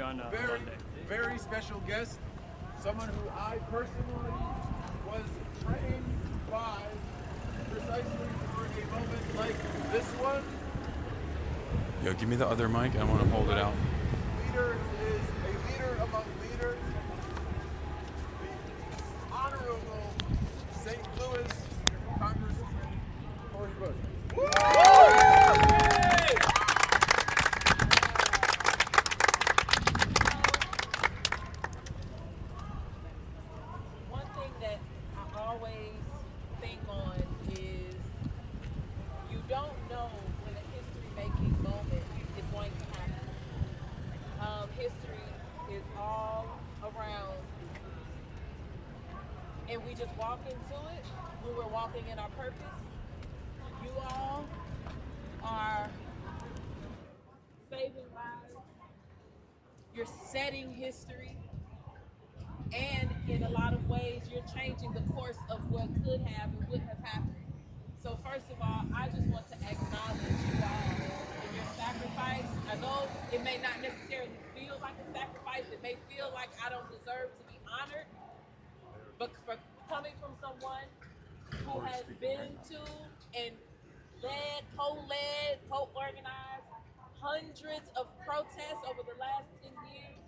on very, Monday. very special guest, someone who I personally was trained by precisely for a moment like this one. Yo, give me the other mic. I want to hold it out. Leader is a leader among leaders. The Honorable St. Louis Congressman Cori Bush. One thing that I always think on is you don't know when a history-making moment is going to happen. History is all around, and we just walk into it when we're walking in our purpose. You all are saving lives. You're setting history. And in a lot of ways, you're changing the course of what could have and would have happened. So first of all, I just want to acknowledge you all and your sacrifice. I know it may not necessarily feel like a sacrifice. It may feel like I don't deserve to be honored. But for coming from someone who has been to and led, co-organized hundreds of protests over the last 10 years,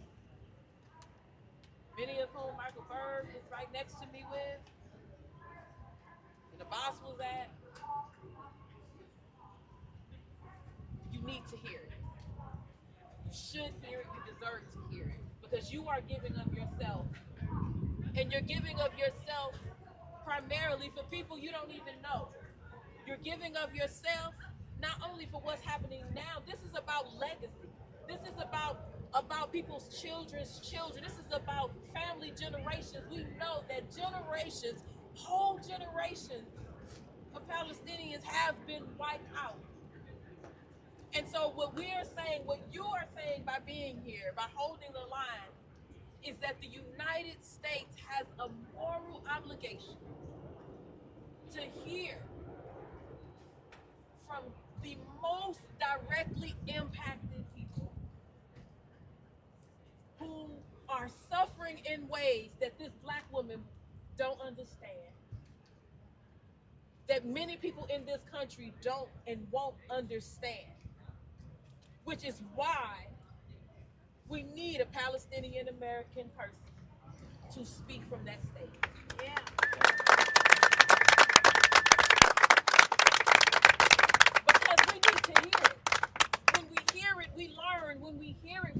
many of whom Michael Berg is right next to me with, and the boss was at, you need to hear it. You should hear it, you deserve to hear it, because you are giving of yourself. And you're giving of yourself primarily for people you don't even know. You're giving of yourself not only for what's happening now, this is about legacy. This is about people's children's children. This is about family generations. We know that generations, whole generations of Palestinians have been wiped out. And so what we are saying, what you are saying by being here, by holding the line, is that the United States has a moral obligation to hear from the most directly impacted people who are suffering in ways that this black woman don't understand, that many people in this country don't and won't understand, which is why we need a Palestinian American person to speak from that state. Yeah. Because we need to hear it. When we hear it, we learn. When we hear it,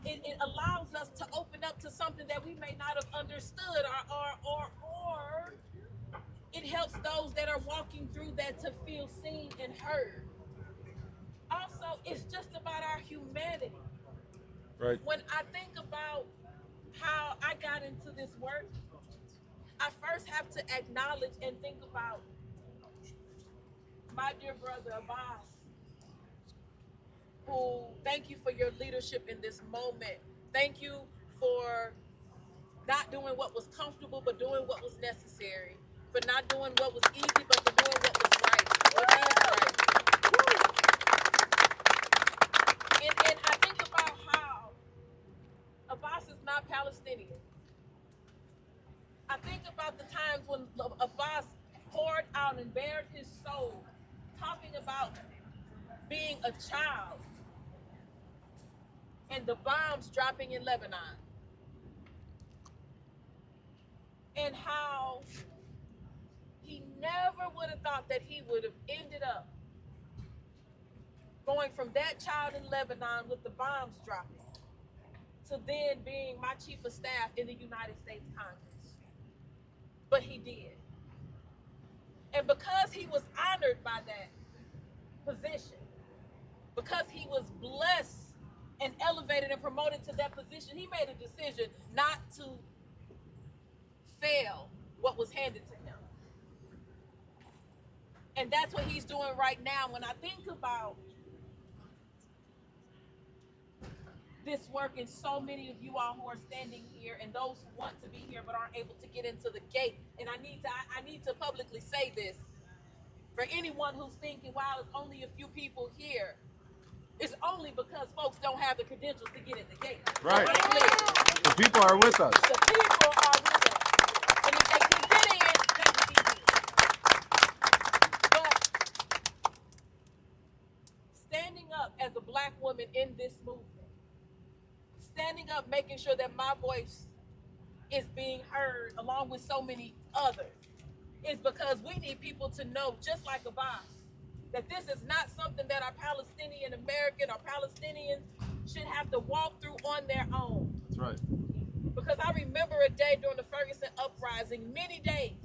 it allows us to open up to something that we may not have understood, or it helps those that are walking through that to feel seen and heard. Also, it's just about our humanity. Right. When I think about how I got into this work, I first have to acknowledge and think about my dear brother Abbas, who, thank you for your leadership in this moment. Thank you for not doing what was comfortable, but doing what was necessary. For not doing what was easy, but for doing what was right. What is right. And I think about how Abbas is not Palestinian. I think about the times when Abbas poured out and bared his soul, talking about being a child and the bombs dropping in Lebanon. And how he never would have thought that he would have ended up going from that child in Lebanon with the bombs dropping to then being my chief of staff in the United States Congress. But he did. And because he was honored by that position, because he was blessed and elevated and promoted to that position, he made a decision not to fail what was handed to him. And that's what he's doing right now. When I think about this work and so many of you all who are standing here and those who want to be here but aren't able to get into the gate, and I need to publicly say this for anyone who's thinking, wow, it's only a few people here. it's only because folks don't have the credentials to get in the gate. Right. So The people are with us. the people are with us. And if they can get in, they can get in. But standing up as a black woman in this movement, standing up, making sure that my voice is being heard along with so many others, is because we need people to know, just like Abbas, that this is not something that our Palestinian American or Palestinians should have to walk through on their own. That's right. Because I remember a day during the Ferguson uprising, many days,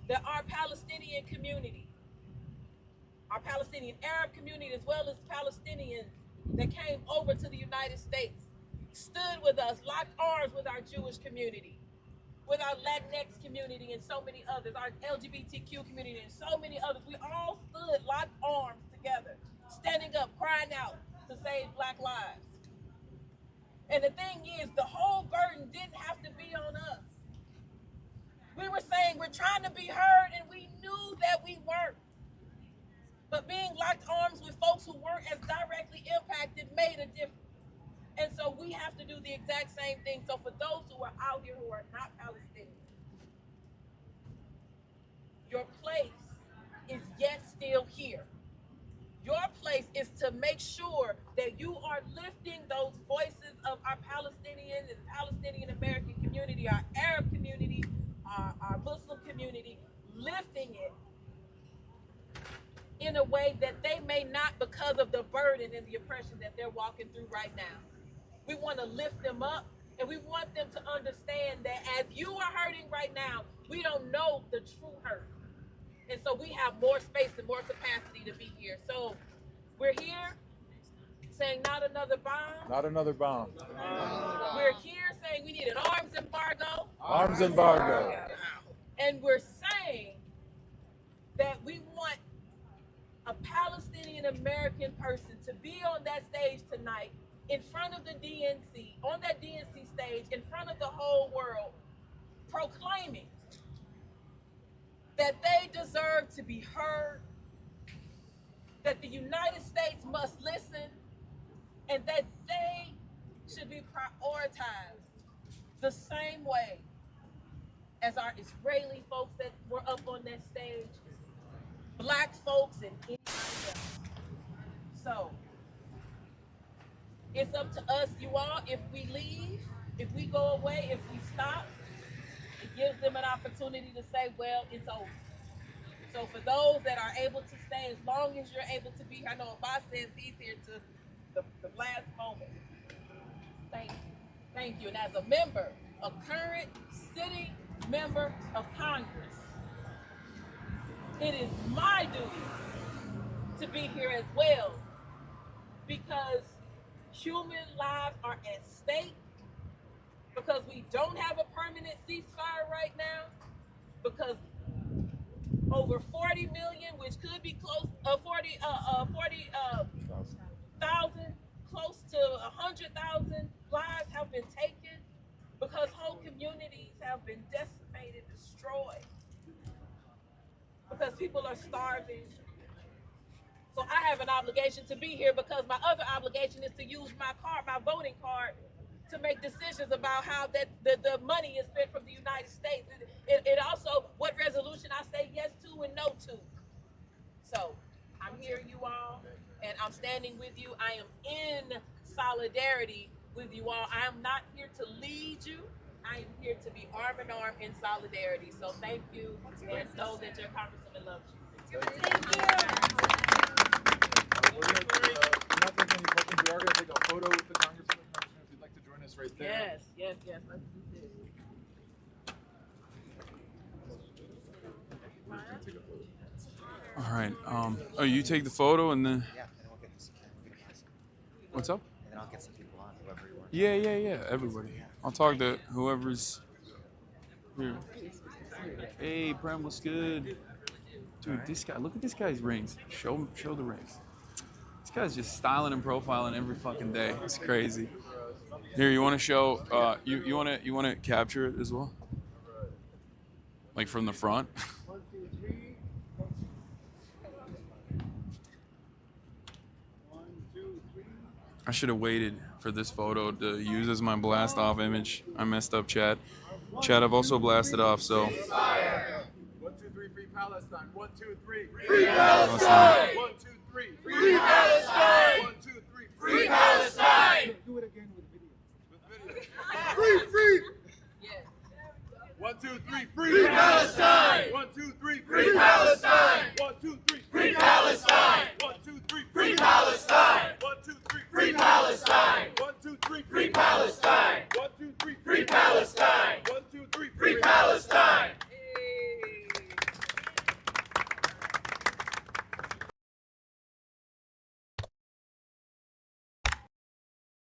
that our Palestinian community, our Palestinian Arab community, as well as Palestinians that came over to the United States, stood with us, locked arms with our Jewish community, with our Latinx community and so many others, our LGBTQ community and so many others. We all stood locked arms together, standing up, crying out to save Black lives. And the thing is, the whole burden didn't have to be on us. We were saying we're trying to be heard, and we knew that we weren't. But being locked arms with folks who weren't as directly impacted made a difference. And so we have to do the exact same thing. So for those who are out here who are not Palestinian, your place is yet still here. Your place is to make sure that you are lifting those voices of our Palestinian and Palestinian American community, our Arab community, our Muslim community, lifting it in a way that they may not, because of the burden and the oppression that they're walking through right now. We want to lift them up, and we want them to understand that as you are hurting right now, we don't know the true hurt. And so we have more space and more capacity to be here. So we're here saying not another bomb. Not another bomb. We're here saying we need an arms embargo. Arms embargo. And we're saying that we want a Palestinian American person to be on that stage tonight in front of the DNC, on that DNC stage, in front of the whole world, proclaiming that they deserve to be heard, that the United States must listen, and that they should be prioritized the same way as our Israeli folks that were up on that stage, Black folks, and anybody else. So it's up to us, you all. If we leave, if we go away, if we stop, it gives them an opportunity to say, well, it's over. So for those that are able to stay, as long as you're able to be here, I know Abbas says he's here to the last moment. Thank you. Thank you. And as a member, a current sitting member of Congress, it is my duty to be here as well, because human lives are at stake, because we don't have a permanent ceasefire right now, because over 40 million, which could be close, 40,000, close to 100,000 lives have been taken, because whole communities have been decimated, destroyed, because people are starving. So I have an obligation to be here, because my other obligation is to use my card, my voting card, to make decisions about how that the money is spent from the United States. It also, what resolution I say yes to and no to. So I'm here, you all, and I'm standing with you. I am in solidarity with you all. I am not here to lead you. I am here to be arm in arm in solidarity. So thank you, and know that your congresswoman loves you. Thank you. We're not taking any questions. We are going to take a photo with the congressman. If you'd like to join us right there. Yes. Let's do this. All right. Oh, you take the photo and then. Yeah, and then we'll get some people. What's up? And then I'll get some people on, whoever you want. Yeah. Everybody. I'll talk to whoever's here. Hey, Prem, what's good? Dude, this guy. Look at this guy's rings. Show the rings. This guy's just styling and profiling every fucking day. It's crazy. Here, you want to show? You want to capture it as well? Like from the front. 1, 2, 3. 1, 2, 3. I should have waited for this photo to use as my blast off image. I messed up, chat. Chat, I've also blasted off, so. 1, 2, 3, free Palestine. 1, 2, 3, free Palestine. 1, 2, 3, free Palestine. 1, 2, 3, free Palestine. Do it again with video. Free. Yeah. 1, 2, 3, free Palestine. 1, 2, 3, free Palestine. 1, 2, 3, free Palestine. 1, 2, 3, free Palestine. 1, 2, 3, free Palestine. 1, 2, 3, free Palestine.